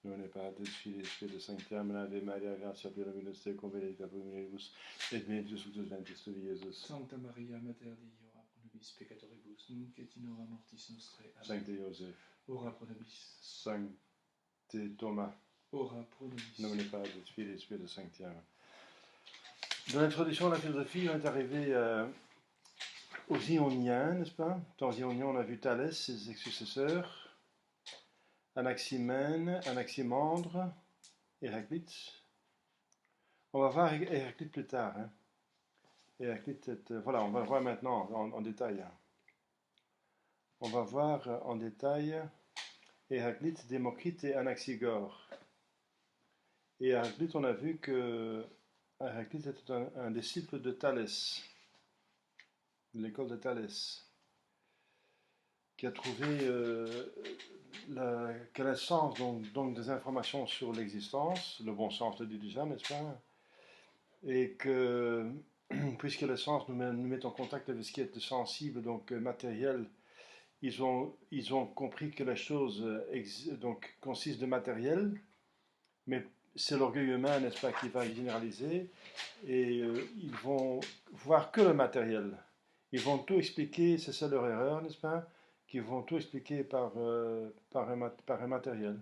non Patris, Filii, Spiritus Sancti, Amen, Ave Maria, gratia plena dominus tecum, benedicta tu mulieribus, et benedictus fructus ventris tui, Iesus. Sancta Maria, Mater Dei, ora pro nobis peccatoribus, nunc et in hora mortis nostrae. Amen. Sancte Joseph, Ora pro nobis. Sancte Thomas, Ora pro nobis. nomine Patris, Filii, Spiritus Sancti, Amen. Dans l'introduction à la philosophie, on est arrivé aux Ioniens, n'est-ce pas? Dans les Ioniens, on a vu Thalès, ses successeurs, Anaximène, Anaximandre, Héraclite. On va voir Héraclite plus tard. Hein. Héraclite, voilà, on va le voir maintenant en détail. On va voir en détail Héraclite, Démocrite et Anaxigore. Et Héraclite, on a vu que Héraclite était un disciple de Thalès, de l'école de Thalès, qui a trouvé quel est le sens donc des informations sur l'existence, le bon sens le dit déjà, n'est-ce pas? Et que, puisque le sens nous met en contact avec ce qui est sensible, donc matériel, ils ont compris que la chose donc, consiste de matériel, mais c'est l'orgueil humain, n'est-ce pas, qui va généraliser, et ils vont voir que le matériel. Ils vont tout expliquer, c'est ça leur erreur, n'est-ce pas, qu'ils vont tout expliquer par un matériel.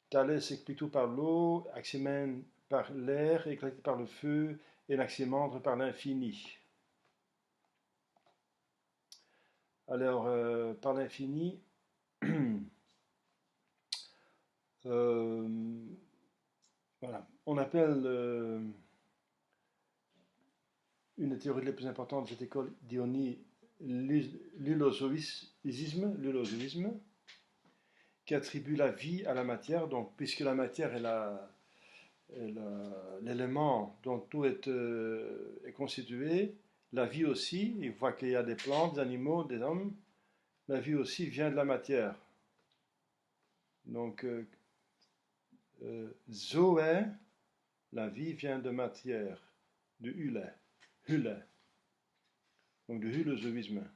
Thalès explique tout par l'eau, Anaximène par l'air, Héraclite par le feu, et Anaximandre par l'infini. Alors, par l'infini, voilà, on appelle une des théories les plus importantes de cette école d'Ionie l'illozoïsme, qui attribue la vie à la matière, donc puisque la matière est l'élément dont tout est constitué, la vie aussi, il voit qu'il y a des plantes, des animaux, des hommes, la vie aussi vient de la matière. Donc, Zoé, la vie vient de matière, de Hule, donc de hulozoïsme.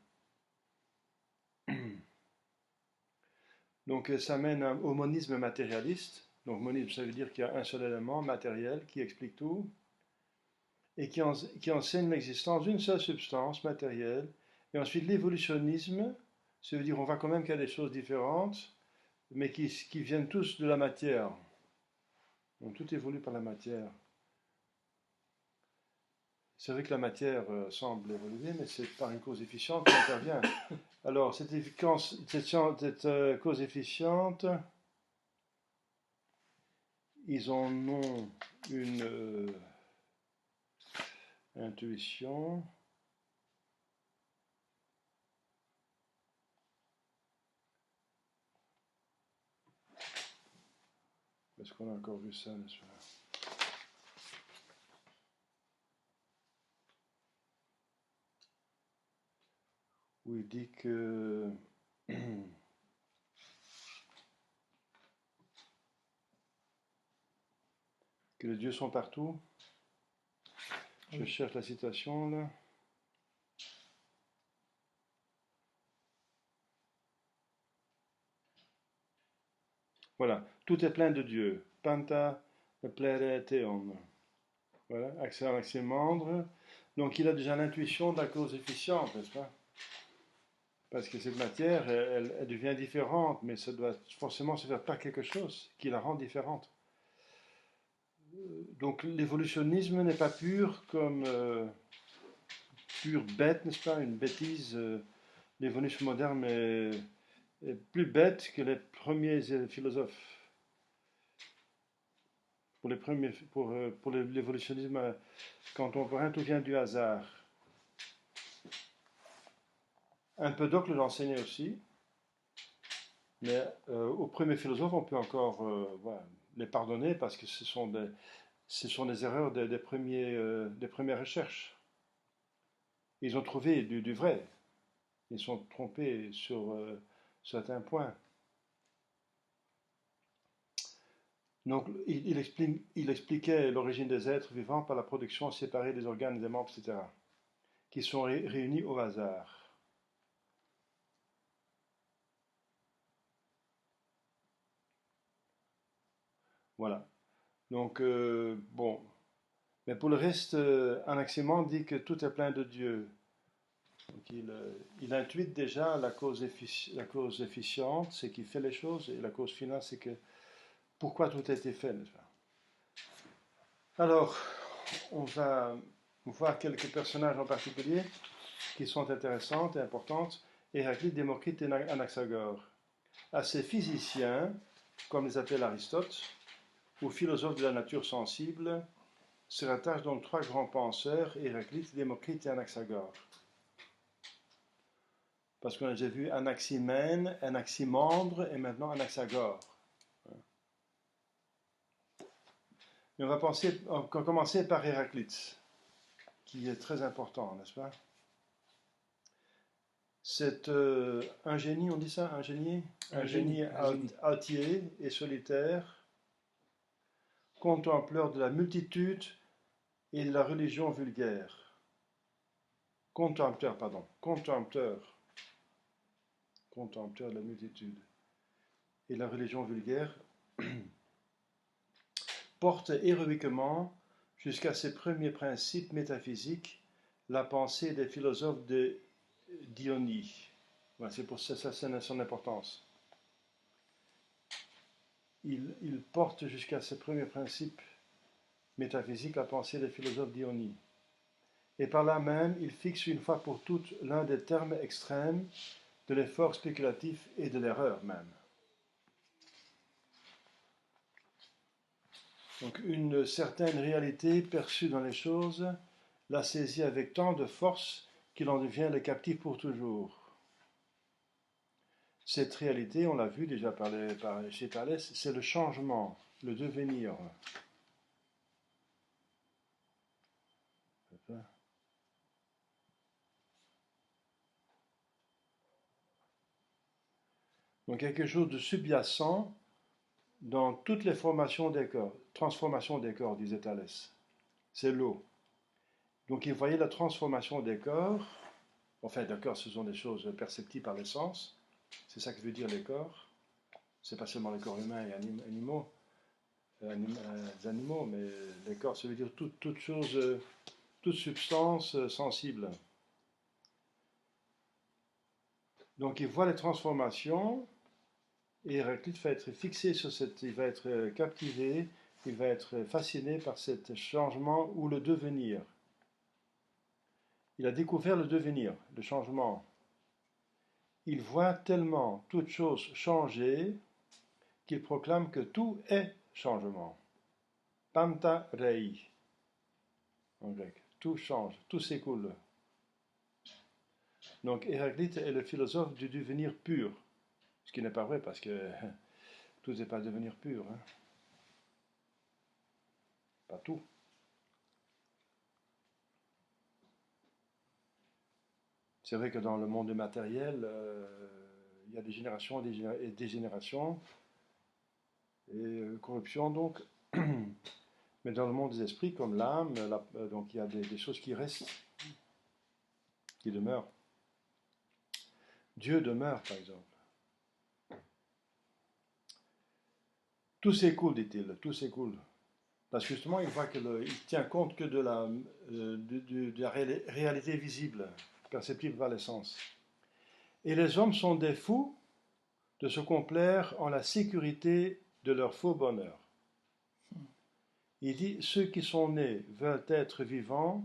Donc ça mène à un monisme matérialiste. Donc monisme, ça veut dire qu'il y a un seul élément matériel qui explique tout et qui enseigne l'existence d'une seule substance matérielle. Et ensuite l'évolutionnisme, ça veut dire on voit quand même qu'il y a des choses différentes, mais qui viennent tous de la matière. Donc tout évolue par la matière. C'est vrai que la matière semble évoluer, mais c'est par une cause efficiente qui intervient. Alors, cette cause efficiente, ils en ont une intuition. Est-ce qu'on a encore vu ça, monsieur? Où il dit que les dieux sont partout. Je cherche la citation là. Voilà, tout est plein de Dieu. Panta plere theon. Voilà, Anaximandre. Donc il a déjà l'intuition de la cause efficiente, n'est-ce pas? Parce que cette matière, elle devient différente, mais ça doit forcément se faire par quelque chose qui la rend différente. Donc l'évolutionnisme n'est pas pur comme pure bête, n'est-ce pas? Une bêtise. L'évolution moderne est plus bête que les premiers philosophes. Pour l'évolutionnisme contemporain, tout vient du hasard. Empédocle l'enseignait aussi, mais aux premiers philosophes, on peut encore voilà, les pardonner parce que ce sont des erreurs des premières recherches. Ils ont trouvé du vrai. Ils sont trompés sur certains points. Donc, il expliquait l'origine des êtres vivants par la production séparée des organes, des membres, etc., qui sont réunis au hasard. Voilà. Donc, bon. Mais pour le reste, Anaximandre dit que tout est plein de Dieu. Donc, il intuite déjà la cause efficiente, c'est qui fait les choses, et la cause finale, c'est que pourquoi tout a été fait, n'est-ce pas? Alors, on va voir quelques personnages en particulier qui sont intéressantes et importantes. Héraclite, Démocrite et Anaxagore. À ces physiciens, comme les appelle Aristote, ou philosophes de la nature sensible, se rattachent donc trois grands penseurs, Héraclite, Démocrite et Anaxagore. Parce qu'on a déjà vu Anaximène, Anaximandre et maintenant Anaxagore. Mais on va commencer par Héraclite, qui est très important, n'est-ce pas? C'est un génie, on dit ça, un génie altier et solitaire, contempleur de la multitude et de la religion vulgaire. Contempteur de la multitude et de la religion vulgaire, porte héroïquement jusqu'à ses premiers principes métaphysiques la pensée des philosophes de Dionie. Voilà, c'est pour ça, c'est son importance. Il porte jusqu'à ses premiers principes métaphysiques la pensée des philosophes d'Ionie. Et par là même, il fixe une fois pour toutes l'un des termes extrêmes de l'effort spéculatif et de l'erreur même. Donc une certaine réalité perçue dans les choses la saisit avec tant de force qu'il en devient le captif pour toujours. Cette réalité, on l'a vu déjà chez Thalès, c'est le changement, le devenir. Donc quelque chose de subjacent dans toutes les formations des corps, transformation des corps, disait Thalès. C'est l'eau. Donc il voyait la transformation des corps. Enfin, les corps, ce sont des choses perceptibles par les sens. C'est ça que veut dire les corps. C'est pas seulement les corps humains et animaux, mais les corps, ça veut dire toute chose, toute substance sensible. Donc il voit les transformations, et Héraclite va être fixé sur il va être captivé, il va être fasciné par ce changement ou le devenir. Il a découvert le devenir, le changement. Il voit tellement toute chose changer qu'il proclame que tout est changement. Panta rei, en grec. Tout change, tout s'écoule. Donc Héraclite est le philosophe du devenir pur. Ce qui n'est pas vrai parce que tout n'est pas devenir pur. Hein. Pas tout. C'est vrai que dans le monde matériel, il y a des générations et des générations, et corruption donc. Mais dans le monde des esprits, comme l'âme, donc il y a des choses qui restent, qui demeurent. Dieu demeure, par exemple. Tout s'écoule, dit-il, tout s'écoule. Parce que justement, il voit qu'il tient compte que de la réalité visible, perceptible par les sens. Et les hommes sont des fous de se complaire en la sécurité de leur faux bonheur. Il dit, ceux qui sont nés veulent être vivants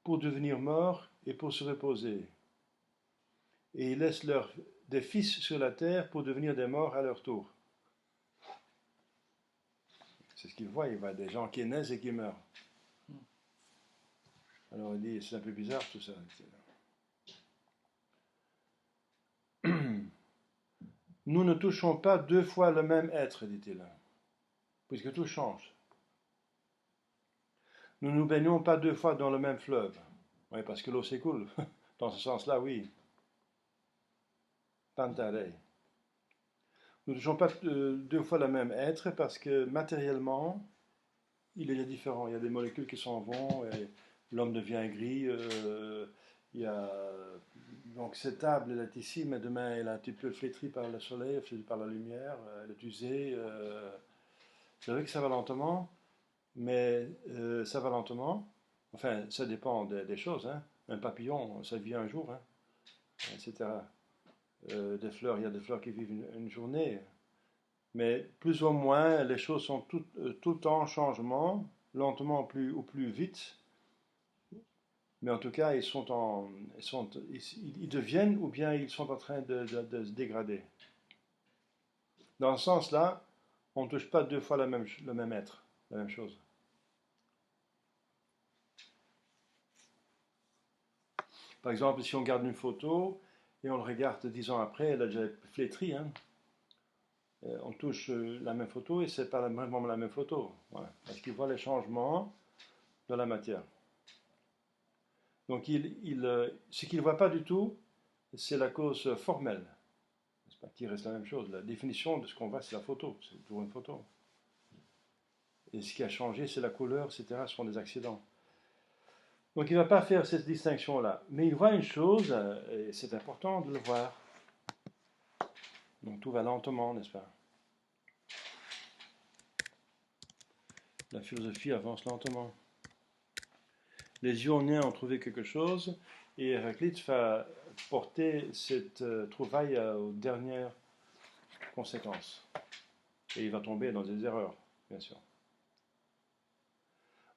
pour devenir morts et pour se reposer. Et ils laissent des fils sur la terre pour devenir des morts à leur tour. C'est ce qu'il voit des gens qui naissent et qui meurent. Alors il dit, c'est un peu bizarre tout ça. Nous ne touchons pas deux fois le même être, dit-il, puisque tout change. Nous ne nous baignons pas deux fois dans le même fleuve. Oui, parce que l'eau s'écoule. Dans ce sens-là, oui. Pantarei. Nous ne touchons pas deux fois le même être parce que matériellement, il est différent. Il y a des molécules qui s'en vont et l'homme devient gris. Donc cette table, elle est ici, mais demain, elle est un petit peu flétrie par le soleil, par la lumière, elle est usée. C'est vrai que ça va lentement, mais ça va lentement. Enfin, ça dépend des choses, hein. Un papillon, ça vit un jour, hein, etc. Des fleurs, il y a des fleurs qui vivent une journée. Mais plus ou moins, les choses sont tout le temps en changement, lentement ou plus vite. Mais en tout cas, ils deviennent ou bien ils sont en train de se dégrader. Dans ce sens-là, on ne touche pas deux fois le même être, la même chose. Par exemple, si on garde une photo et on le regarde 10 ans après, elle a déjà flétri, hein. On touche la même photo et c'est pas vraiment la même photo. Voilà. Parce qu'il voit les changements de la matière. Donc ce qu'il ne voit pas du tout, c'est la cause formelle, n'est-ce pas, qui reste la même chose. La définition de ce qu'on voit, c'est la photo, c'est toujours une photo. Et ce qui a changé, c'est la couleur, etc. Ce sont des accidents. Donc il ne va pas faire cette distinction-là. Mais il voit une chose, et c'est important de le voir. Donc tout va lentement, n'est-ce pas? La philosophie avance lentement. Les Ioniens ont trouvé quelque chose, et Héraclite va porter cette trouvaille aux dernières conséquences. Et il va tomber dans des erreurs, bien sûr.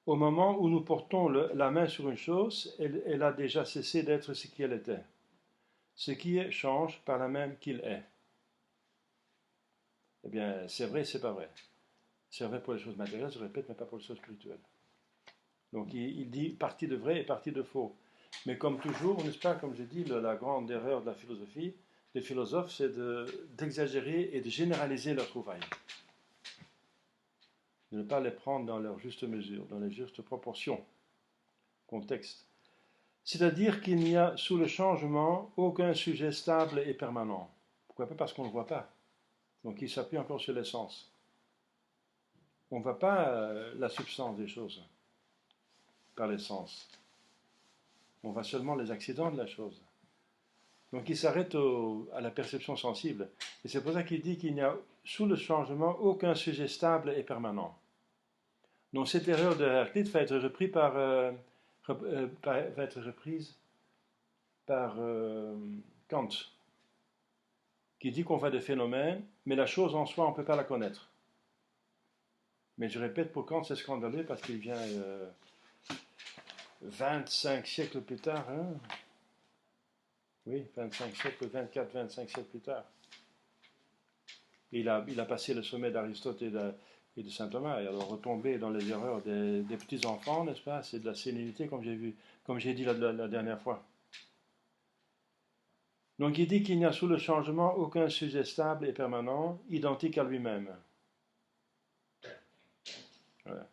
Au moment où nous portons la main sur une chose, elle a déjà cessé d'être ce qu'elle était. Ce qui est change par la même qu'il est. Eh bien, c'est vrai, c'est pas vrai. C'est vrai pour les choses matérielles, je répète, mais pas pour les choses spirituelles. Donc il dit partie de vrai et partie de faux. Mais comme toujours, n'est-ce pas, comme je dis, la grande erreur de la philosophie, des philosophes, c'est d'exagérer et de généraliser leurs trouvailles. De ne pas les prendre dans leur juste mesure, dans les justes proportions, contexte. C'est-à-dire qu'il n'y a sous le changement aucun sujet stable et permanent. Pourquoi pas? Parce qu'on ne le voit pas. Donc il s'appuie encore sur l'essence. On ne voit pas la substance des choses par l'essence. On voit seulement les accidents de la chose. Donc il s'arrête à la perception sensible. Et c'est pour ça qu'il dit qu'il n'y a sous le changement aucun sujet stable et permanent. Donc cette erreur de Héraclite va être reprise par Kant, qui dit qu'on voit des phénomènes, mais la chose en soi, on ne peut pas la connaître. Mais je répète, pour Kant, c'est scandaleux parce qu'il vient 25 siècles plus tard, hein? Oui, 25 siècles, 24, 25 siècles plus tard. Il a passé le sommet d'Aristote et de saint Thomas, et alors retomber dans les erreurs des petits-enfants, n'est-ce pas? C'est de la sénilité, comme j'ai dit la dernière fois. Donc il dit qu'il n'y a sous le changement aucun sujet stable et permanent, identique à lui-même. Voilà.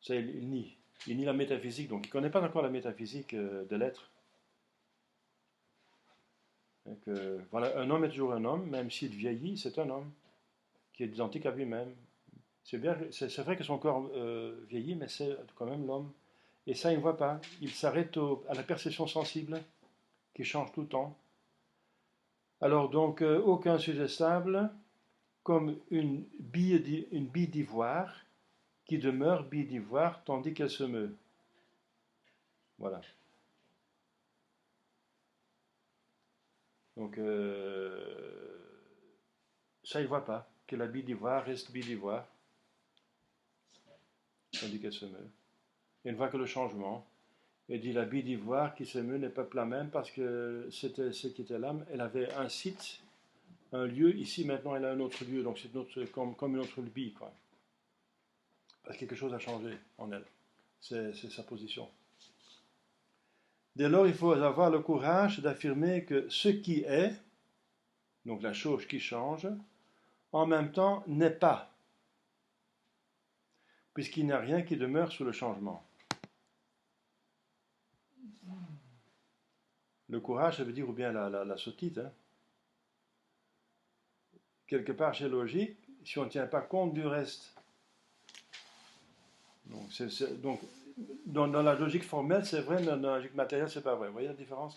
Ça, il nie. Il nie la métaphysique, donc il ne connaît pas encore la métaphysique de l'être. Voilà, un homme est toujours un homme, même s'il vieillit, c'est un homme qui est identique à lui-même. C'est vrai que son corps vieillit, mais c'est quand même l'homme. Et ça, il ne voit pas. Il s'arrête à la perception sensible, qui change tout le temps. Alors donc, aucun sujet stable, comme une bille d'ivoire, qui demeure bille d'ivoire tandis qu'elle se meut. Voilà. Donc, ça, il ne voit pas, que la bille d'ivoire reste bille d'ivoire, tandis qu'elle se meut. Il ne voit que le changement. Et dit la bille d'ivoire qui se meut n'est pas la même parce que c'était ce qui était l'âme. Elle avait un site, un lieu. Ici, maintenant, elle a un autre lieu. Donc, c'est comme une autre bille, quoi. Parce que quelque chose a changé en elle. C'est sa position. Dès lors, il faut avoir le courage d'affirmer que ce qui est, donc la chose qui change, en même temps n'est pas, puisqu'il n'y a rien qui demeure sous le changement. Le courage, ça veut dire ou bien la sottise. Hein. Quelque part, c'est logique, si on ne tient pas compte du reste. Donc, dans la logique formelle, c'est vrai, dans la logique matérielle, c'est pas vrai. Vous voyez la différence?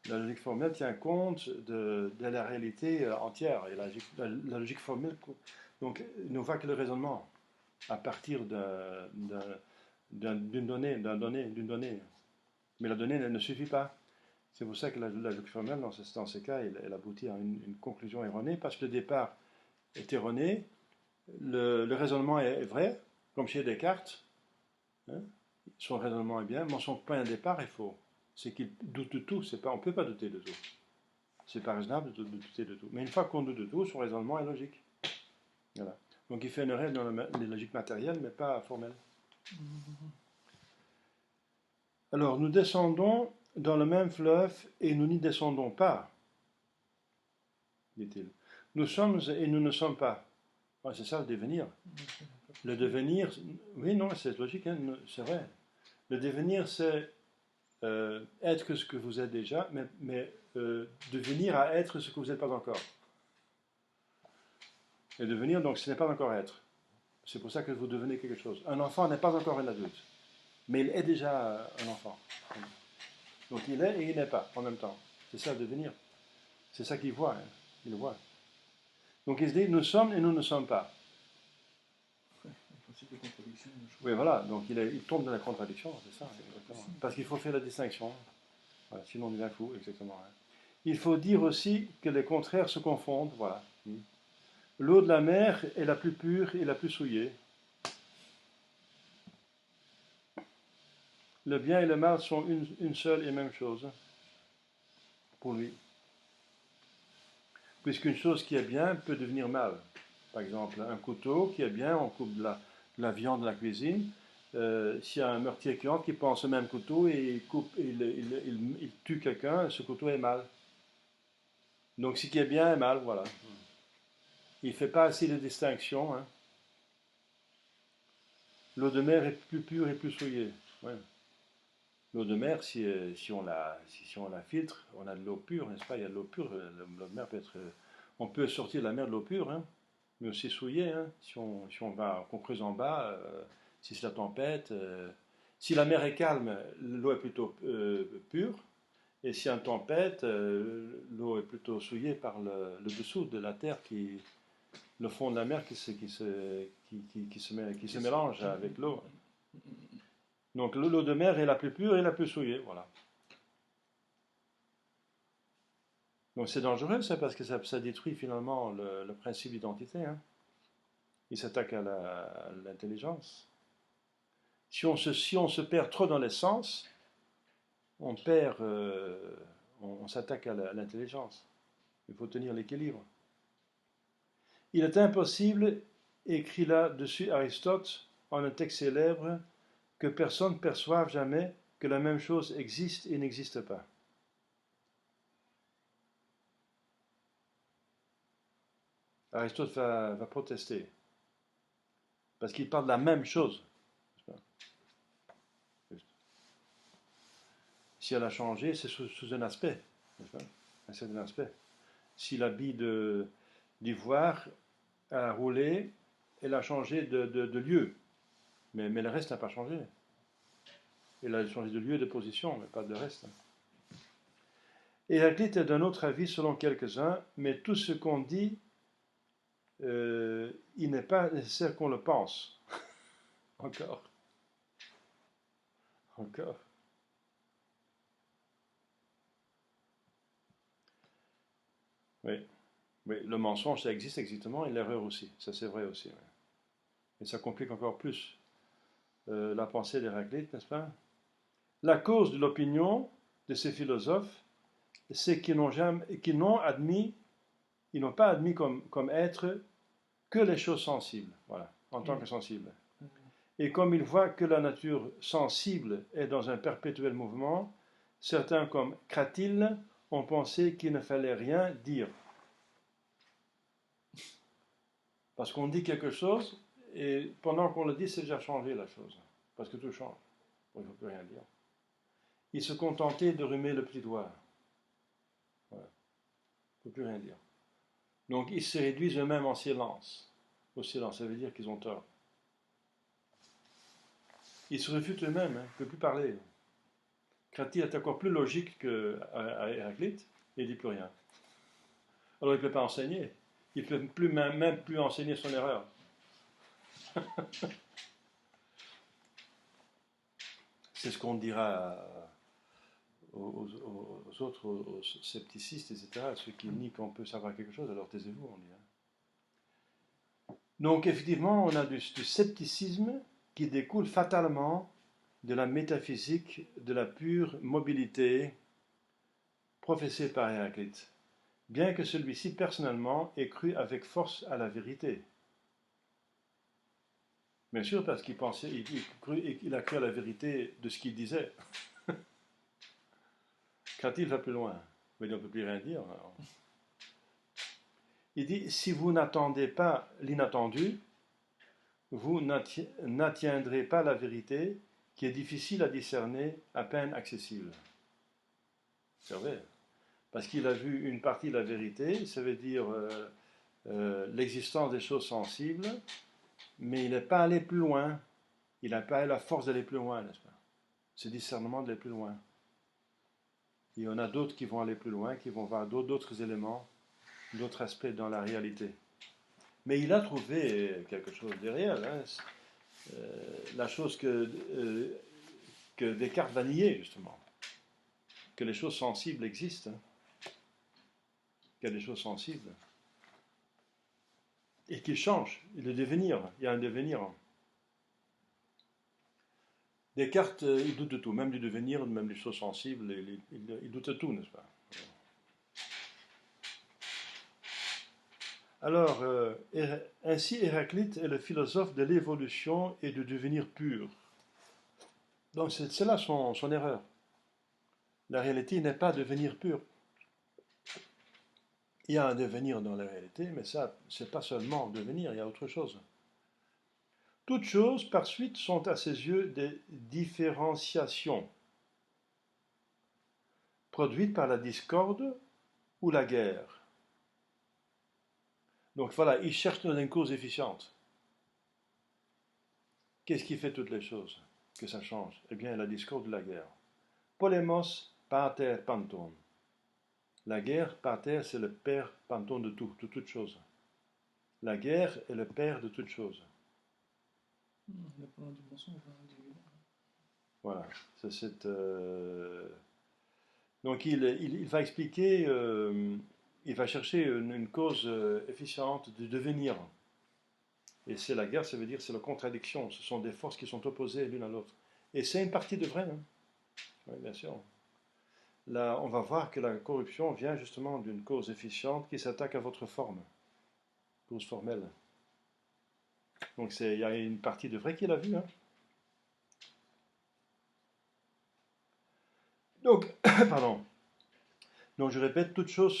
La logique formelle tient compte de la réalité entière. Et la logique formelle donc, ne voit que le raisonnement à partir d'une donnée. Mais la donnée ne suffit pas. C'est pour ça que la logique formelle, dans ces cas, elle aboutit à une conclusion erronée, parce que le départ est erroné, le raisonnement est vrai, comme chez Descartes, hein, son raisonnement est bien, mais son point de départ est faux. C'est qu'il doute de tout, on ne peut pas douter de tout. C'est pas raisonnable de douter de tout. Mais une fois qu'on doute de tout, son raisonnement est logique. Voilà. Donc il fait une erreur dans les logiques matérielles, mais pas formelles. Alors nous descendons dans le même fleuve et nous n'y descendons pas, dit-il. Nous sommes et nous ne sommes pas. Ouais, c'est ça le devenir. Le devenir, oui, non, c'est logique, hein, c'est vrai. Le devenir, c'est être ce que vous êtes déjà, mais devenir à être ce que vous n'êtes pas encore. Et devenir, donc, ce n'est pas encore être. C'est pour ça que vous devenez quelque chose. Un enfant n'est pas encore un adulte, mais il est déjà un enfant. Donc il est et il n'est pas en même temps. C'est ça le devenir. C'est ça qu'il voit. Hein. Il le voit. Donc il se dit, nous sommes et nous ne sommes pas. Oui, voilà. Donc il tombe dans la contradiction, c'est ça. Exactement. Parce qu'il faut faire la distinction. Voilà, sinon on devient fou, exactement. Hein. Il faut dire aussi que les contraires se confondent. Voilà. L'eau de la mer est la plus pure et la plus souillée. Le bien et le mal sont une seule et même chose pour lui. Puisqu'une chose qui est bien peut devenir mal. Par exemple, un couteau qui est bien, on coupe de la viande de la cuisine. S'il y a un meurtrier qui entre, qui prend ce même couteau et il tue quelqu'un, ce couteau est mal. Donc ce qui est bien est mal, voilà. Il ne fait pas assez de distinction. Hein. L'eau de mer est plus pure et plus souillée. Ouais. L'eau de mer, si on la filtre, on a de l'eau pure, n'est-ce pas? Il y a de l'eau pure. L'eau de mer peut être. On peut sortir de la mer de l'eau pure, hein, mais aussi souillée. Hein, si on va, qu'on creuse en bas, si c'est la tempête. Si la mer est calme, l'eau est plutôt pure. Et si y a une tempête, l'eau est plutôt souillée par le dessous de la terre, le fond de la mer qui se mélange avec l'eau. Donc l'eau de mer est la plus pure et la plus souillée, voilà. Donc c'est dangereux ça, parce que ça détruit finalement le principe d'identité. Hein. Il s'attaque à l'intelligence. Si on se perd trop dans les sens, on s'attaque à l'intelligence. Il faut tenir l'équilibre. Il est impossible, écrit là-dessus Aristote en un texte célèbre, que personne ne perçoive jamais que la même chose existe et n'existe pas. Aristote va protester, parce qu'il parle de la même chose. Si elle a changé, c'est sous un aspect. Un certain aspect. Si la bille d'ivoire a roulé, elle a changé de lieu. Mais le reste n'a pas changé. Elle a changé de lieu et de position, mais pas de reste. Héraclite est d'un autre avis selon quelques-uns, mais tout ce qu'on dit, il n'est pas nécessaire qu'on le pense. Encore. Oui. Le mensonge, ça existe exactement, et l'erreur aussi. Ça, c'est vrai aussi. Oui. Et ça complique encore plus la pensée d'Héraclite, n'est-ce pas? La cause de l'opinion de ces philosophes, c'est qu'ils n'ont pas admis comme être que les choses sensibles, voilà, en tant que sensibles. Et comme ils voient que la nature sensible est dans un perpétuel mouvement, certains comme Cratyle ont pensé qu'il ne fallait rien dire. Parce qu'on dit quelque chose, et pendant qu'on le dit, c'est déjà changé la chose. Parce que tout change. Il ne faut plus rien dire. Ils se contentaient de remuer le petit doigt. Voilà. Il ne faut plus rien dire. Donc ils se réduisent eux-mêmes en silence. Au silence, ça veut dire qu'ils ont tort. Ils se refutent eux-mêmes, hein. Ils ne peuvent plus parler. Cratyle est encore plus logique qu'à Héraclite, et il ne dit plus rien. Alors il ne peut pas enseigner. Il ne peut plus, même plus enseigner son erreur. C'est ce qu'on dira aux autres, aux scepticistes, etc., ceux qui nient qu'on peut savoir quelque chose, alors taisez-vous, on dit. Donc effectivement, on a du scepticisme qui découle fatalement de la métaphysique de la pure mobilité professée par Héraclite, bien que celui-ci personnellement ait cru avec force à la vérité. Bien sûr, parce qu'il pensait, il a cru à la vérité de ce qu'il disait. Cratyle va plus loin, mais il ne peut plus rien dire. Alors. Il dit, si vous n'attendez pas l'inattendu, vous n'atteindrez pas la vérité qui est difficile à discerner, à peine accessible. C'est vrai. Parce qu'il a vu une partie de la vérité, ça veut dire l'existence des choses sensibles, mais il n'est pas allé plus loin. Il n'a pas eu la force d'aller plus loin, n'est-ce pas? Ce discernement d'aller plus loin. Il y en a d'autres qui vont aller plus loin, qui vont voir d'autres éléments, d'autres aspects dans la réalité. Mais il a trouvé quelque chose de réel. Hein. La chose que Descartes va nier, justement. Que les choses sensibles existent. Hein. Qu'il y a des choses sensibles. Et qu'ils changent. Le devenir. Il y a un devenir. Descartes, il doute de tout, même du devenir, même des choses sensibles, il doute de tout, n'est-ce pas? Alors, ainsi Héraclite est le philosophe de l'évolution et du devenir pur. Donc c'est là son erreur. La réalité n'est pas devenir pur. Il y a un devenir dans la réalité, mais ça, c'est pas seulement devenir, il y a autre chose. Toutes choses, par suite, sont à ses yeux des différenciations produites par la discorde ou la guerre. Donc voilà, il cherche une cause efficiente. Qu'est-ce qui fait toutes les choses? Que ça change? Eh bien, la discorde ou la guerre. Polémos pater panton. La guerre, pater, c'est le père panton de tout, de toute chose. La guerre est le père de toute chose. Voilà. Donc il va expliquer, il va chercher une cause efficiente de devenir. Et c'est la guerre, ça veut dire c'est la contradiction. Ce sont des forces qui sont opposées l'une à l'autre. Et c'est une partie de vrai. Hein. Oui, bien sûr. Là, on va voir que la corruption vient justement d'une cause efficiente qui s'attaque à votre forme, cause formelle. Donc il y a une partie de vrai qu'il a vue. Hein. Donc, pardon. Donc je répète, toutes choses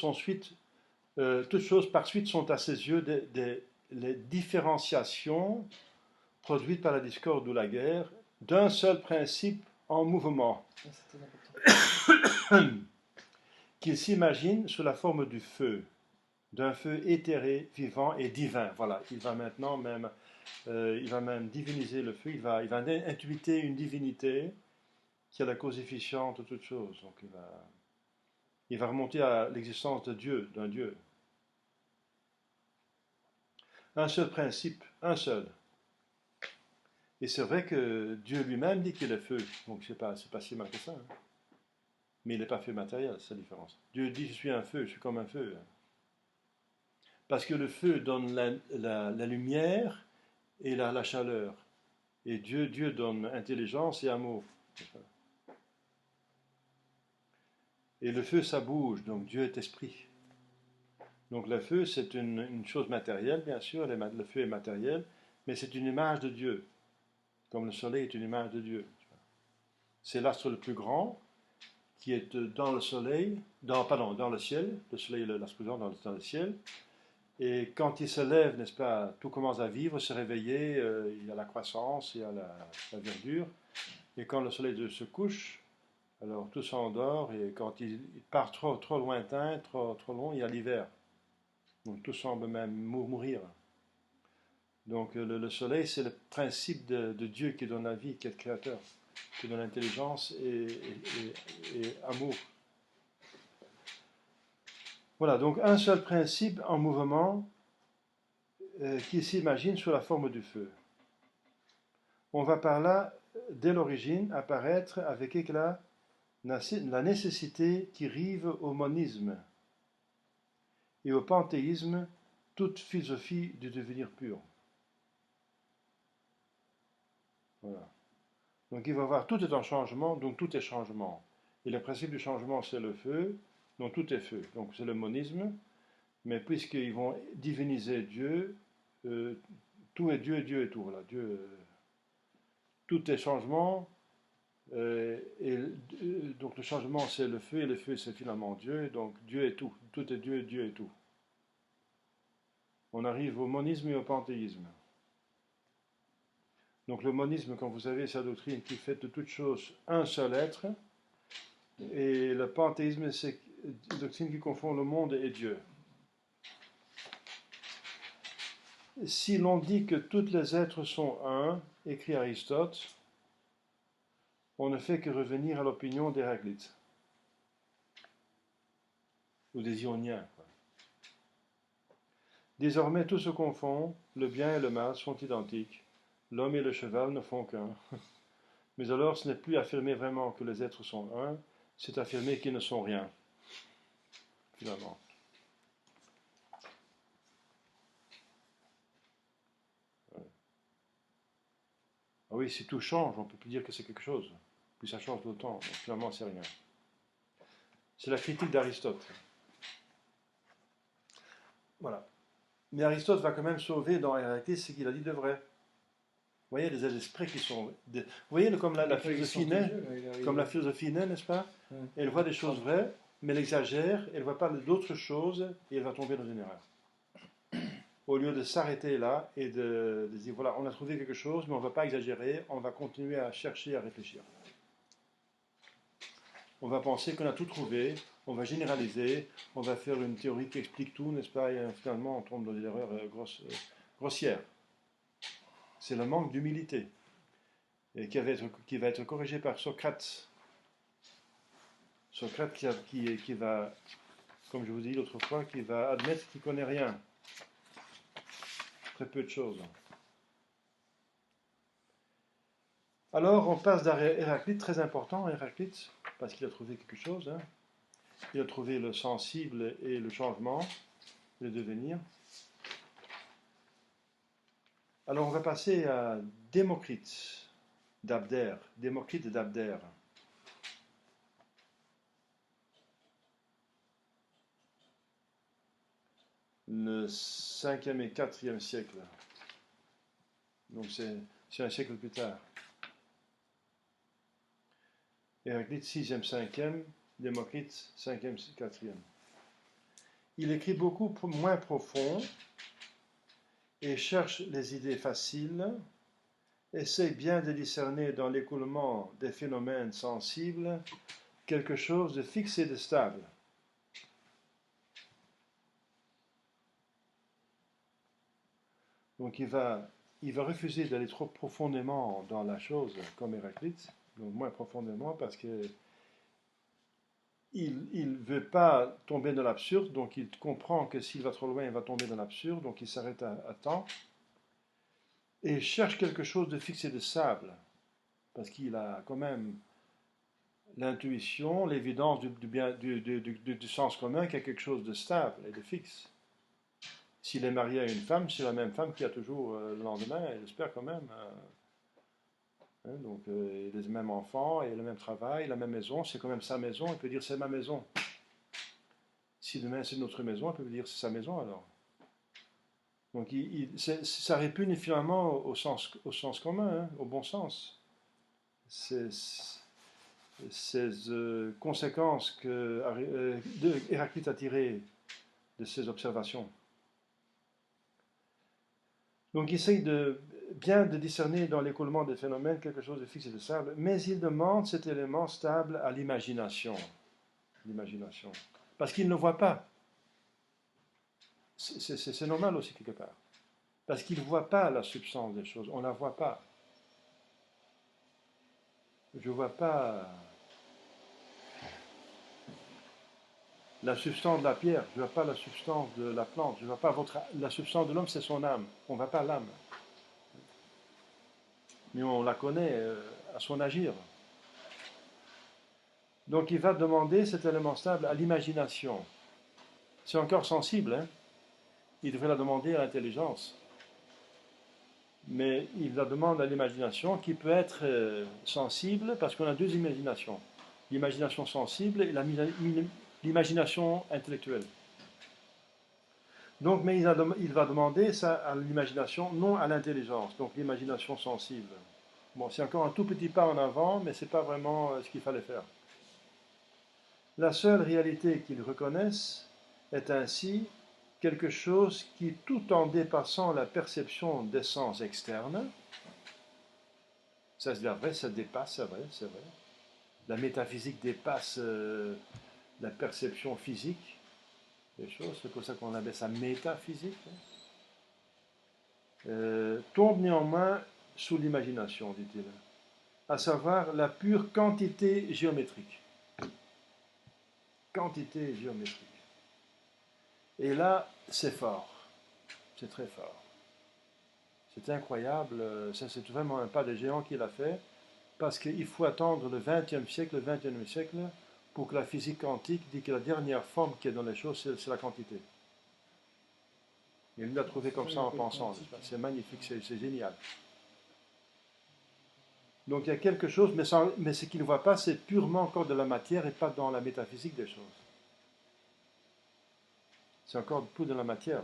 par suite sont à ses yeux les différenciations produites par la discorde ou la guerre d'un seul principe en mouvement. Qu'il s'imagine sous la forme du feu, d'un feu éthéré, vivant et divin. Voilà, il va maintenant même diviniser le feu, il va intuiter une divinité qui est la cause efficiente de toute chose. Donc il va remonter à l'existence de Dieu, d'un Dieu. Un seul principe, un seul. Et c'est vrai que Dieu lui-même dit qu'il est feu, donc c'est pas si mal que ça. Hein. Mais il n'est pas feu matériel, c'est la différence. Dieu dit je suis un feu, je suis comme un feu. Parce que le feu donne la lumière et la chaleur. Et Dieu donne intelligence et amour. Et le feu, ça bouge, donc Dieu est esprit. Donc le feu, c'est une chose matérielle, bien sûr, le feu est matériel, mais c'est une image de Dieu, comme le soleil est une image de Dieu. C'est l'astre le plus grand qui est dans le soleil, dans le ciel, le soleil est l'astre plus grand dans le ciel, et quand il se lève, n'est-ce pas, tout commence à vivre, se réveiller, il y a la croissance, il y a la verdure, et quand le soleil se couche, alors tout s'endort, et quand il part trop lointain, trop long, il y a l'hiver. Donc tout semble même mourir. Donc le soleil, c'est le principe de Dieu qui donne la vie, qui est le créateur. que dans l'intelligence et amour. Voilà, donc un seul principe en mouvement qui s'imagine sous la forme du feu. On va par là, dès l'origine, apparaître avec éclat la nécessité qui rive au monisme et au panthéisme toute philosophie du devenir pur. Voilà. Donc il va y avoir tout est en changement, donc tout est changement. Et le principe du changement, c'est le feu, donc tout est feu. Donc c'est le monisme, mais puisqu'ils vont diviniser Dieu, tout est Dieu et Dieu est tout. Voilà. Dieu, tout est changement, donc le changement c'est le feu, et le feu c'est finalement Dieu, donc Dieu est tout. Tout est Dieu et Dieu est tout. On arrive au monisme et au panthéisme. Donc le monisme, comme vous savez, c'est la doctrine qui fait de toute chose un seul être. Et le panthéisme, c'est une doctrine qui confond le monde et Dieu. Si l'on dit que tous les êtres sont un, écrit Aristote, on ne fait que revenir à l'opinion d'Héraclite, ou des Ioniens. Désormais, tout se confond, le bien et le mal sont identiques, l'homme et le cheval ne font qu'un. Mais alors, ce n'est plus affirmer vraiment que les êtres sont un, c'est affirmer qu'ils ne sont rien, finalement. Ah oui, si tout change, on ne peut plus dire que c'est quelque chose. Puis ça change d'autant, donc finalement, c'est rien. C'est la critique d'Aristote. Voilà. Mais Aristote va quand même sauver dans Héraclite ce qu'il a dit de vrai. Vous voyez, les esprits qui sont... Vous voyez, comme la philosophie naît, n'est-ce pas? Elle voit des choses vraies, mais elle exagère, elle voit pas d'autres choses, et elle va tomber dans une erreur. Au lieu de s'arrêter là et de dire, voilà, on a trouvé quelque chose, mais on ne va pas exagérer, on va continuer à chercher, à réfléchir. On va penser qu'on a tout trouvé, on va généraliser, on va faire une théorie qui explique tout, n'est-ce pas? Et finalement, on tombe dans des erreurs grossières. C'est le manque d'humilité, et qui va être corrigé par Socrate. Socrate qui va, comme je vous ai dit l'autre fois, qui va admettre qu'il ne connaît rien. Très peu de choses. Alors, on passe d'Héraclite, très important, Héraclite, parce qu'il a trouvé quelque chose. Hein. Il a trouvé le sensible et le changement, le devenir. Alors, on va passer à Démocrite d'Abdère. Démocrite d'Abdère. Le 5e et 4e siècle. Donc, c'est un siècle plus tard. Héraclite, 6e, 5e, Démocrite, 5e, 4e. Il écrit beaucoup moins profond et cherche les idées faciles, essaie bien de discerner dans l'écoulement des phénomènes sensibles quelque chose de fixe et de stable. Donc il va refuser d'aller trop profondément dans la chose comme Héraclite, donc moins profondément parce que il ne veut pas tomber dans l'absurde, donc il comprend que s'il va trop loin, il va tomber dans l'absurde, donc il s'arrête à temps et cherche quelque chose de fixe et de stable, parce qu'il a quand même l'intuition, l'évidence du sens commun qu'il y a quelque chose de stable et de fixe. S'il est marié à une femme, c'est la même femme qui a toujours le lendemain, elle espère quand même. Donc, les mêmes enfants, et le même travail, la même maison, c'est quand même sa maison, il peut dire c'est ma maison. Si demain c'est notre maison, il peut dire c'est sa maison alors. Donc ça répugne finalement au sens commun, hein, au bon sens. Ces conséquences que Héraclite a tirées de ses observations. Donc il essaye bien de discerner dans l'écoulement des phénomènes quelque chose de fixe et de stable, mais il demande cet élément stable à l'imagination. L'imagination. Parce qu'il ne voit pas. C'est normal aussi quelque part. Parce qu'il ne voit pas la substance des choses, on ne la voit pas. Je ne vois pas la substance de la pierre, je ne vois pas la substance de la plante, je ne vois pas la substance de l'homme, c'est son âme. On ne voit pas l'âme. Mais on la connaît à son agir. Donc il va demander cet élément stable à l'imagination. C'est encore sensible, hein? Il devrait la demander à l'intelligence. Mais il la demande à l'imagination qui peut être sensible parce qu'on a deux imaginations. L'imagination sensible et l'imagination intellectuelle. Donc, mais il va demander ça à l'imagination, non à l'intelligence, donc l'imagination sensible. Bon, c'est encore un tout petit pas en avant, mais ce n'est pas vraiment ce qu'il fallait faire. La seule réalité qu'ils reconnaissent est ainsi quelque chose qui, tout en dépassant la perception des sens externes, ça c'est vrai, ça dépasse, c'est vrai, c'est vrai. La métaphysique dépasse la perception physique des choses, c'est pour ça qu'on appelle ça métaphysique. Tombe néanmoins sous l'imagination, dit-il, à savoir la pure quantité géométrique. Quantité géométrique. Et là, c'est fort, c'est très fort. C'est incroyable, ça c'est vraiment un pas de géant qu'il a fait, parce qu'il faut attendre le XXe siècle, le XXIe siècle, pour que la physique quantique dit que la dernière forme qui est dans les choses, c'est la quantité. Il l'a trouvé comme ça en pensant, c'est magnifique, c'est génial. Donc il y a quelque chose, mais ce qu'il ne voit pas, c'est purement encore de la matière et pas dans la métaphysique des choses. C'est encore plus de la matière.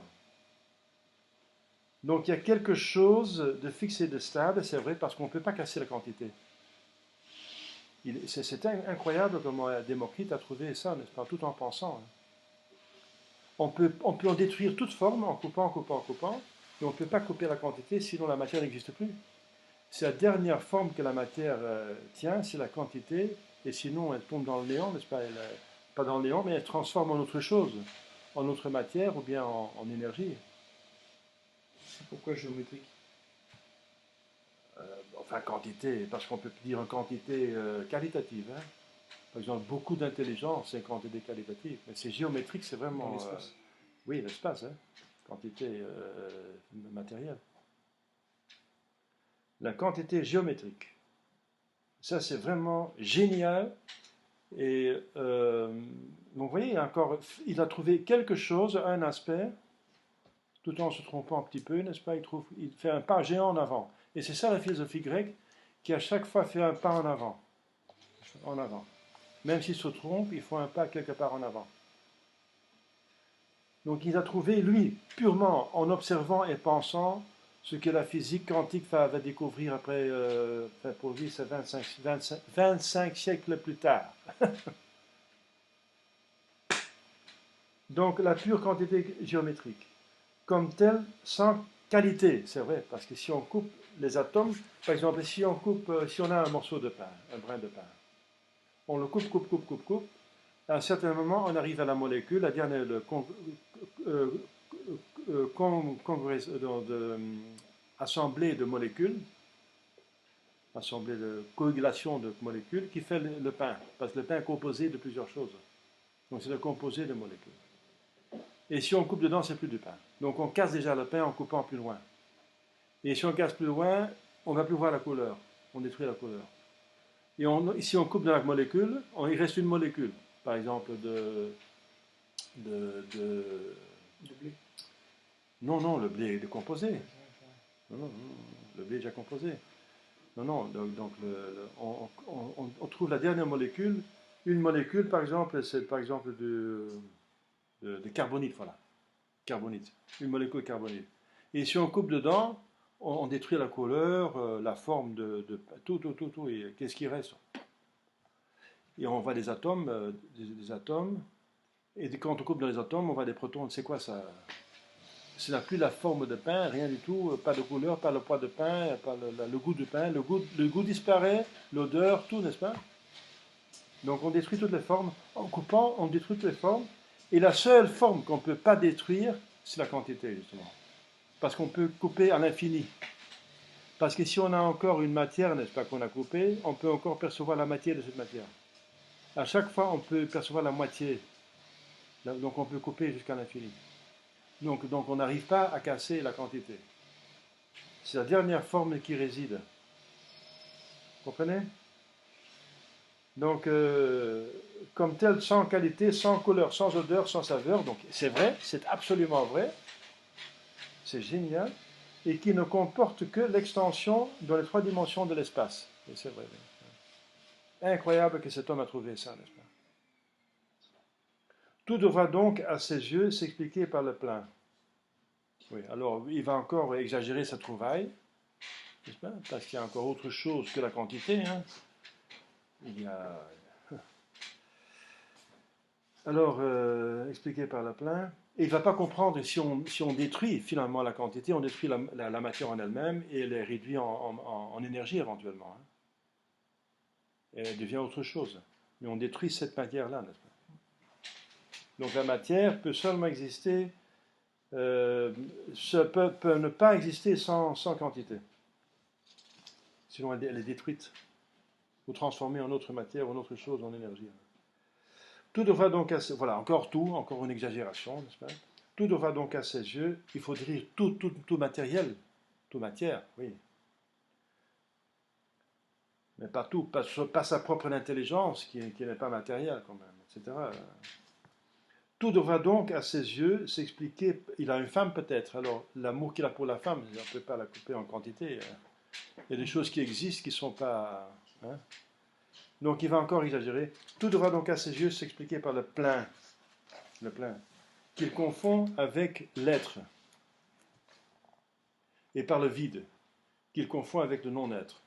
Donc il y a quelque chose de fixe et de stable, c'est vrai, parce qu'on ne peut pas casser la quantité. C'est incroyable comment Démocrite a trouvé ça, n'est-ce pas, tout en pensant. On peut en détruire toute forme en coupant, et on ne peut pas couper la quantité, sinon la matière n'existe plus. C'est la dernière forme que la matière tient, c'est la quantité, et sinon elle tombe dans le néant, n'est-ce pas? Pas dans le néant, mais elle transforme en autre chose, en autre matière ou bien en énergie. C'est pourquoi géométrique? Enfin, quantité, parce qu'on peut dire une quantité qualitative. Hein. Par exemple, beaucoup d'intelligence, c'est une quantité qualitative. Mais c'est géométrique, c'est vraiment. Dans l'espace. Oui, l'espace, hein. Quantité matérielle. La quantité géométrique. Ça, c'est vraiment génial. Et donc, vous voyez, encore, il a trouvé quelque chose, un aspect, tout en se trompant un petit peu, n'est-ce pas? Il fait un pas géant en avant. Et c'est ça la philosophie grecque, qui à chaque fois fait un pas en avant. En avant. Même s'il se trompe, il faut un pas quelque part en avant. Donc il a trouvé, lui, purement en observant et pensant, ce que la physique quantique va découvrir après, pour lui, c'est 25 siècles plus tard. Donc la pure quantité géométrique, comme telle, sans qualité, c'est vrai, parce que si on coupe les atomes, par exemple, si on a un morceau de pain, un brin de pain, on le coupe, à un certain moment, on arrive à la molécule, la dernière assemblée de molécules, assemblée de coagulation de molécules, qui fait le pain, parce que le pain est composé de plusieurs choses. Donc c'est le composé de molécules. Et si on coupe dedans, c'est plus du pain. Donc on casse déjà le pain en coupant plus loin. Et si on casse plus loin, on ne va plus voir la couleur. On détruit la couleur. Et si on coupe dans la molécule, il reste une molécule. Par exemple, de blé. Non, le blé est décomposé. Non, le blé est déjà composé. Non, donc on trouve la dernière molécule. Une molécule, par exemple, c'est par exemple de carbonite, voilà. Carbonite. Une molécule carbonite. Et si on coupe dedans, on détruit la couleur, la forme de tout. Et qu'est-ce qui reste? Et on voit des atomes, des atomes. Et quand on coupe dans les atomes, on voit des protons. C'est quoi ça? Ce n'est plus la forme de pain, rien du tout, pas de couleur, pas le poids de pain, pas le goût de pain. Le goût disparaît, l'odeur, tout, n'est-ce pas? Donc on détruit toutes les formes. En coupant, on détruit toutes les formes. Et la seule forme qu'on ne peut pas détruire, c'est la quantité, justement. Parce qu'on peut couper à l'infini. Parce que si on a encore une matière, n'est-ce pas, qu'on a coupée, on peut encore percevoir la moitié de cette matière. À chaque fois, on peut percevoir la moitié. Donc on peut couper jusqu'à l'infini. Donc on n'arrive pas à casser la quantité. C'est la dernière forme qui réside. Vous comprenez? Donc, comme tel, sans qualité, sans couleur, sans odeur, sans saveur. Donc, c'est vrai, c'est absolument vrai. C'est génial. Et qui ne comporte que l'extension dans les trois dimensions de l'espace. Et c'est vrai. Incroyable que cet homme a trouvé ça, n'est-ce pas? Tout devra donc, à ses yeux, s'expliquer par le plein. Oui, alors, il va encore exagérer sa trouvaille, n'est-ce pas? Parce qu'il y a encore autre chose que la quantité, hein. Il y a Alors, expliqué par le plein. Et il ne va pas comprendre si on détruit finalement la quantité, on détruit la matière en elle-même et elle est réduite en énergie éventuellement, hein. Et elle devient autre chose. Mais on détruit cette matière-là, n'est-ce pas? Donc la matière peut seulement exister, peut ne pas exister sans quantité. Sinon elle est détruite ou transformée en autre matière ou en autre chose, en énergie. Tout devra donc à ses, voilà, encore une exagération, n'est-ce pas? Tout devra donc à ses yeux, il faut dire tout matériel, tout matière, oui. Mais pas tout, pas sa propre intelligence qui n'est pas matérielle quand même, etc. Tout devra donc à ses yeux s'expliquer, il a une femme peut-être, alors l'amour qu'il a pour la femme, on ne peut pas la couper en quantité. Il y a des choses qui existent qui ne sont pas... Hein. Donc il va encore exagérer. Tout devra donc à ses yeux s'expliquer par le plein, qu'il confond avec l'être, et par le vide, qu'il confond avec le non-être.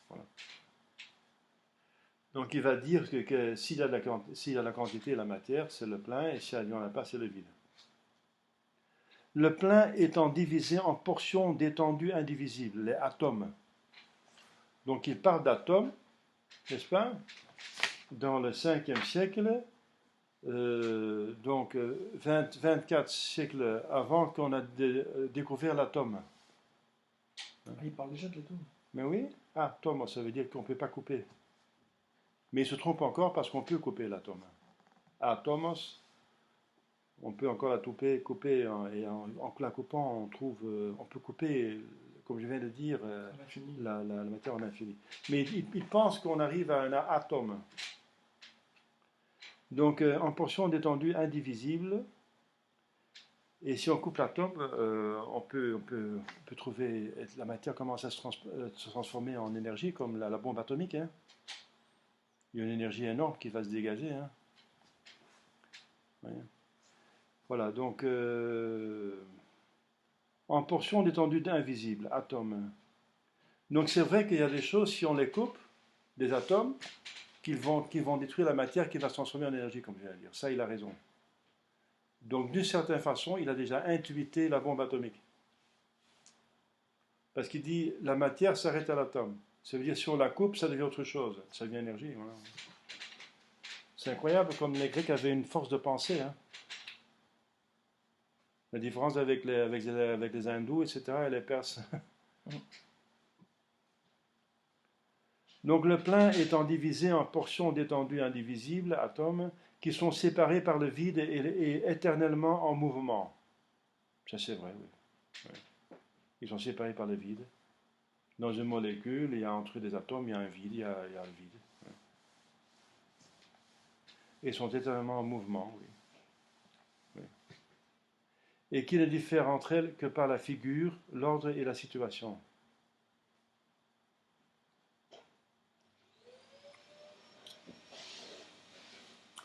Voilà. Donc il va dire que s'il y a la quantité et la matière, c'est le plein, et s'il n'y en a pas, c'est le vide. Le plein étant divisé en portions d'étendue indivisibles, les atomes. Donc il parle d'atomes, n'est-ce pas? Dans le 5e siècle, donc 24 siècles avant qu'on a découvert l'atome. Il parle déjà de l'atome. Mais oui, atome, ça veut dire qu'on ne peut pas couper. Mais il se trompe encore parce qu'on peut couper l'atome. Atomos, on peut encore la couper et en la coupant, on peut couper, comme je viens de dire, la matière en infini. Mais il pense qu'on arrive à un atome. Donc, en portions d'étendue indivisible, et si on coupe l'atome, on peut trouver, la matière commence à se transformer en énergie, comme la bombe atomique, hein. Il y a une énergie énorme qui va se dégager, hein. Ouais. Voilà, donc en portions d'étendue invisible, atomes. Donc c'est vrai qu'il y a des choses, si on les coupe, des atomes, qui vont détruire la matière qui va se transformer en énergie, comme je viens de dire. Ça, il a raison. Donc d'une certaine façon, il a déjà intuité la bombe atomique. Parce qu'il dit, la matière s'arrête à l'atome. Ça veut dire, si on la coupe, ça devient autre chose. Ça devient énergie. Voilà. C'est incroyable comme les Grecs avaient une force de pensée, hein. La différence avec les hindous, etc., et les Perses. Donc le plein étant divisé en portions d'étendue indivisibles, atomes, qui sont séparés par le vide et éternellement en mouvement. Ça c'est vrai, oui. Oui. Ils sont séparés par le vide. Dans une molécule, il y a entre des atomes, il y a un vide, il y a le vide. Oui. Et ils sont éternellement en mouvement, oui. Oui. Et qui ne diffèrent entre elles que par la figure, l'ordre et la situation.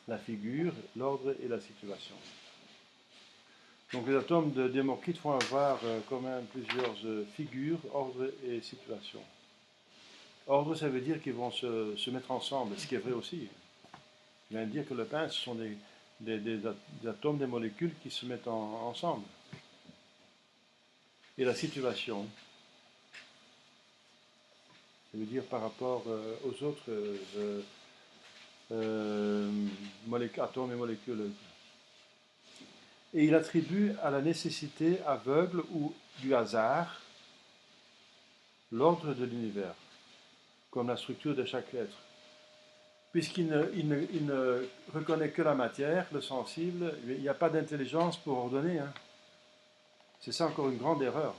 La figure, l'ordre et la situation. Donc les atomes de Démocrite vont avoir quand même plusieurs figures, ordre et situation. Ordre, ça veut dire qu'ils vont se mettre ensemble, ce qui est vrai aussi. Je viens de dire que le pain, ce sont des atomes, des molécules qui se mettent ensemble. Et la situation, ça veut dire par rapport aux autres atomes et molécules. Et il attribue à la nécessité aveugle ou du hasard l'ordre de l'univers, comme la structure de chaque être. Puisqu'il il ne reconnaît que la matière, le sensible, il n'y a pas d'intelligence pour ordonner. Hein. C'est ça encore une grande erreur.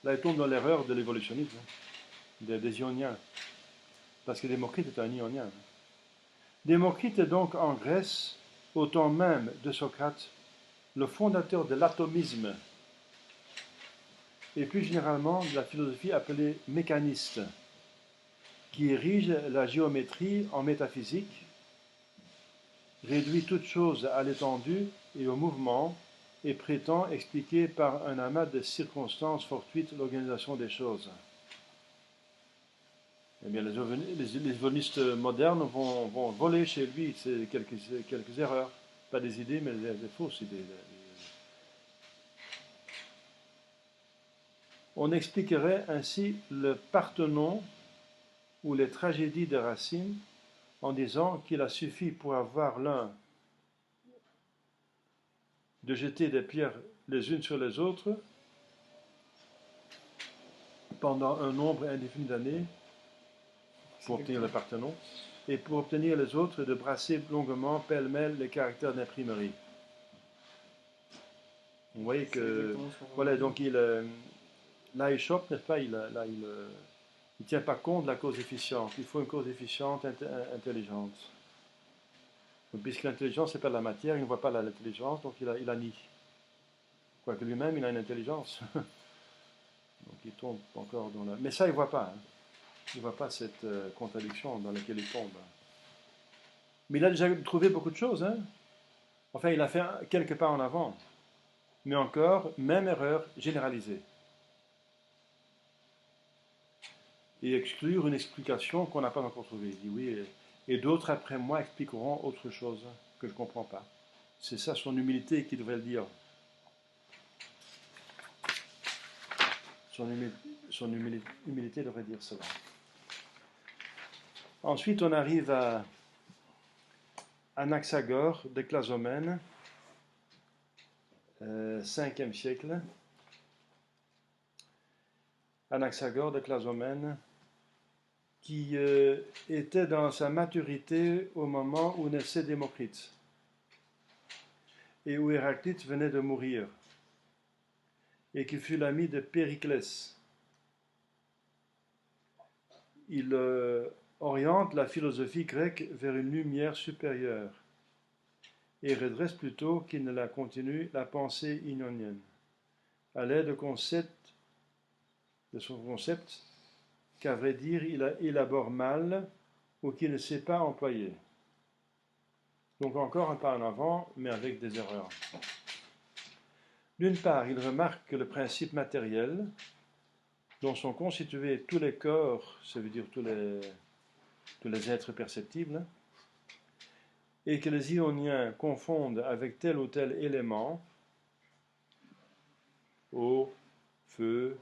Là, il tombe dans l'erreur de l'évolutionnisme, hein, des ioniens. Parce que Démocrite est un ionien. Démocrite est donc en Grèce, au temps même de Socrate, le fondateur de l'atomisme et plus généralement de la philosophie appelée mécaniste, qui érige la géométrie en métaphysique, réduit toute chose à l'étendue et au mouvement, et prétend expliquer par un amas de circonstances fortuites l'organisation des choses. Eh bien, les évolutionnistes modernes vont voler chez lui quelques erreurs, pas des idées, mais des fausses idées. On expliquerait ainsi le Parthénon ou les tragédies de Racine en disant qu'il a suffi pour avoir l'un de jeter des pierres les unes sur les autres pendant un nombre indéfini d'années pour obtenir le Parthénon, et pour obtenir les autres de brasser longuement pêle-mêle les caractères d'imprimerie. Vous voyez que voilà, donc là il chope, n'est-ce pas, il tient pas compte de la cause efficiente. Il faut une cause efficiente intelligente. Donc, puisque l'intelligence, c'est pas de la matière, il ne voit pas l'intelligence, donc il la nie. Quoique lui-même, il a une intelligence. Donc il tombe encore dans la... Mais ça, il ne voit pas. Hein. Il ne voit pas cette contradiction dans laquelle il tombe. Mais il a déjà trouvé beaucoup de choses. Hein. Enfin, il a fait quelques pas en avant. Mais encore, même erreur généralisée. Et exclure une explication qu'on n'a pas encore trouvée. Il dit oui, et d'autres après moi expliqueront autre chose que je ne comprends pas. C'est ça son humilité qui devrait le dire. Son humilité devrait dire cela. Ensuite, on arrive à Anaxagore de Clazomène, 5e siècle. Anaxagore de Clazomène, qui était dans sa maturité au moment où naissait Démocrite et où Héraclite venait de mourir, et qui fut l'ami de Périclès. Il oriente la philosophie grecque vers une lumière supérieure et redresse plutôt qu'il ne la continue la pensée ionienne, à l'aide de son concept qu'à vrai dire il élabore mal ou qu'il ne sait pas employer. Donc encore un pas en avant, mais avec des erreurs. D'une part, il remarque que le principe matériel, dont sont constitués tous les corps, ça veut dire tous les êtres perceptibles, et que les ioniens confondent avec tel ou tel élément, eau, feu,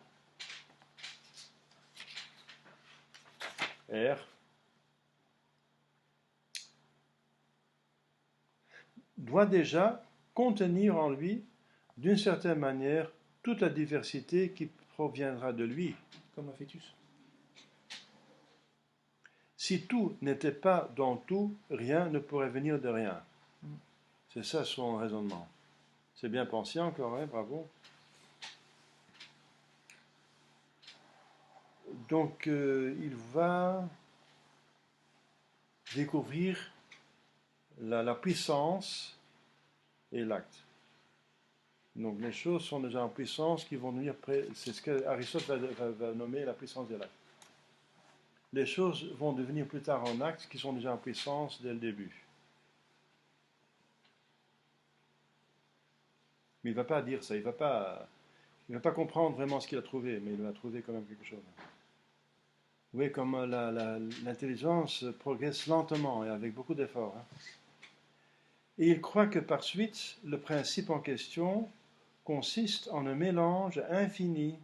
air, doit déjà contenir en lui, d'une certaine manière, toute la diversité qui proviendra de lui. Comme un fœtus. Si tout n'était pas dans tout, rien ne pourrait venir de rien. C'est ça son raisonnement. C'est bien pensé encore, hein, bravo. Donc il va découvrir la puissance et l'acte. Donc les choses sont déjà en puissance qui vont venir c'est ce qu'Aristote va nommer la puissance de l'acte. Les choses vont devenir plus tard en actes qui sont déjà en puissance dès le début. Mais il ne va pas dire ça, il ne va pas comprendre vraiment ce qu'il a trouvé, mais il va trouver quand même quelque chose. Vous voyez comme l'intelligence progresse lentement et avec beaucoup d'efforts. Hein. Et il croit que par suite, le principe en question consiste en un mélange infini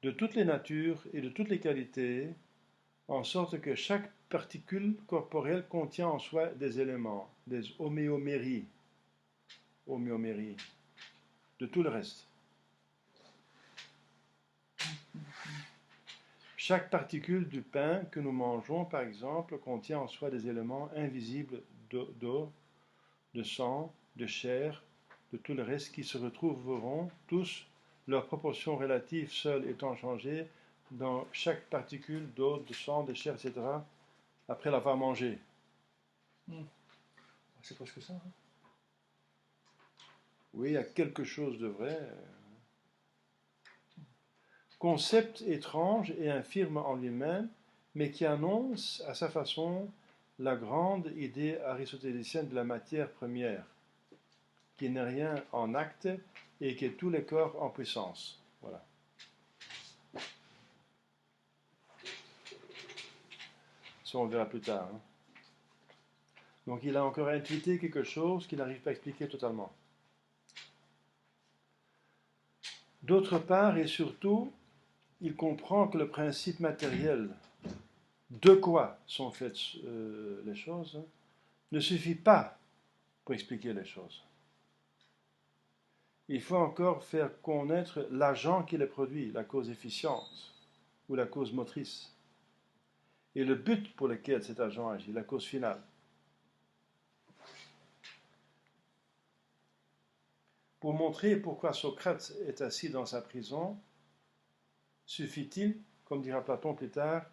de toutes les natures et de toutes les qualités, en sorte que chaque particule corporelle contient en soi des éléments, des homéoméries, de tout le reste. Chaque particule du pain que nous mangeons, par exemple, contient en soi des éléments invisibles d'eau, de sang, de chair, de tout le reste qui se retrouveront tous, leur proportion relative seule étant changée dans chaque particule d'eau, de sang, de chair, etc., après l'avoir mangé. C'est presque ça. Hein. Oui, il y a quelque chose de vrai. Concept étrange et infirme en lui-même, mais qui annonce à sa façon la grande idée aristotélicienne de la matière première, qui n'est rien en acte et qui est tous les corps en puissance. Voilà. Ça, on verra plus tard. Hein. Donc, il a encore intuité quelque chose qu'il n'arrive pas à expliquer totalement. D'autre part et surtout, il comprend que le principe matériel de quoi sont faites les choses ne suffit pas pour expliquer les choses. Il faut encore faire connaître l'agent qui les produit, la cause efficiente ou la cause motrice, et le but pour lequel cet agent agit, la cause finale. Pour montrer pourquoi Socrate est assis dans sa prison, suffit-il, comme dira Platon plus tard,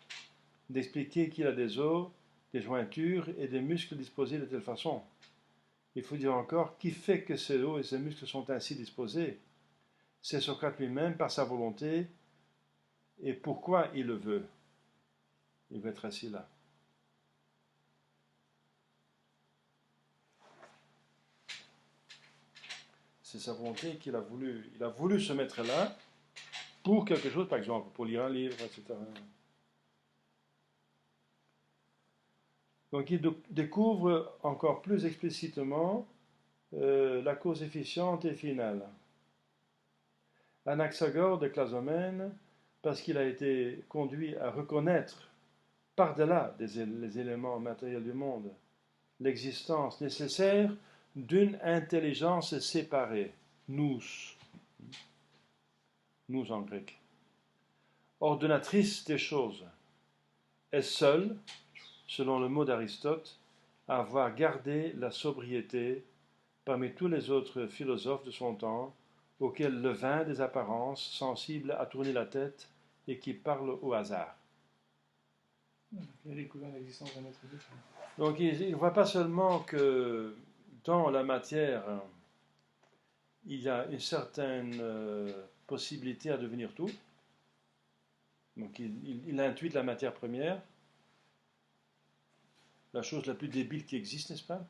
d'expliquer qu'il a des os, des jointures et des muscles disposés de telle façon. Il faut dire encore qui fait que ces os et ces muscles sont ainsi disposés. C'est Socrate lui-même par sa volonté et pourquoi il le veut. Il veut être assis là. C'est sa volonté qu'il a voulu. Il a voulu se mettre là pour quelque chose, par exemple, pour lire un livre, etc. Donc il découvre encore plus explicitement la cause efficiente et finale. Anaxagore de Clazomène, parce qu'il a été conduit à reconnaître par-delà les éléments matériels du monde l'existence nécessaire d'une intelligence séparée, nous en grec, ordonnatrice des choses, est seule, selon le mot d'Aristote, à avoir gardé la sobriété parmi tous les autres philosophes de son temps, auxquels le vin des apparences, sensible à tourner la tête et qui parle au hasard. Il a découvert l'existence d'un être vivant. Donc il ne voit pas seulement que dans la matière, il y a une certaine possibilité à devenir tout. Donc il intuite la matière première, la chose la plus débile qui existe, n'est-ce pas?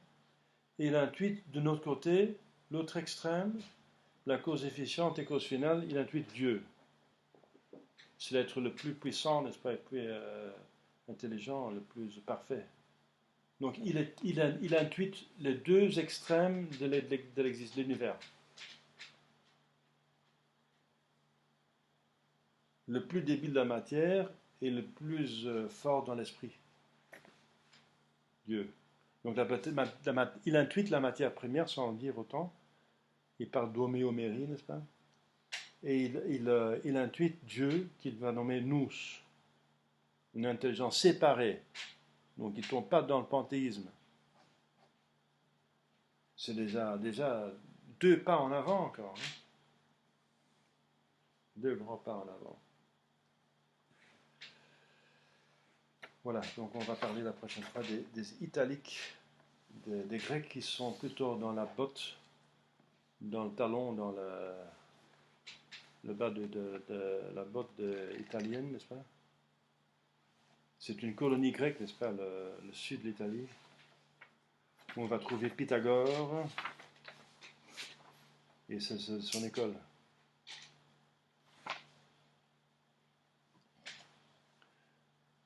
Et il intuite de notre côté, l'autre extrême, la cause efficiente et cause finale, il intuite Dieu. C'est l'être le plus puissant, n'est-ce pas, le plus intelligent, le plus parfait. Donc il intuite les deux extrêmes de l'univers. Le plus débile de la matière et le plus fort dans l'esprit. Dieu. Donc il intuite la matière première sans en dire autant. Il parle d'homéomérie, n'est-ce pas? Et il intuite Dieu qu'il va nommer nous, une intelligence séparée. Donc il ne tombe pas dans le panthéisme. C'est déjà 2 pas en avant encore. Hein? 2 grands pas en avant. Voilà, donc on va parler la prochaine fois des italiques, des Grecs qui sont plutôt dans la botte, dans le talon, dans le bas de la botte italienne, n'est-ce pas? C'est une colonie grecque, n'est-ce pas, le sud de l'Italie, où on va trouver Pythagore et c'est son école.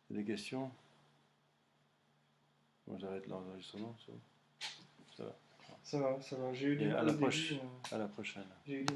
Des questions? Bon, j'arrête l'enregistrement. Ça va. Ça va. J'ai eu des à la prochaine. J'ai eu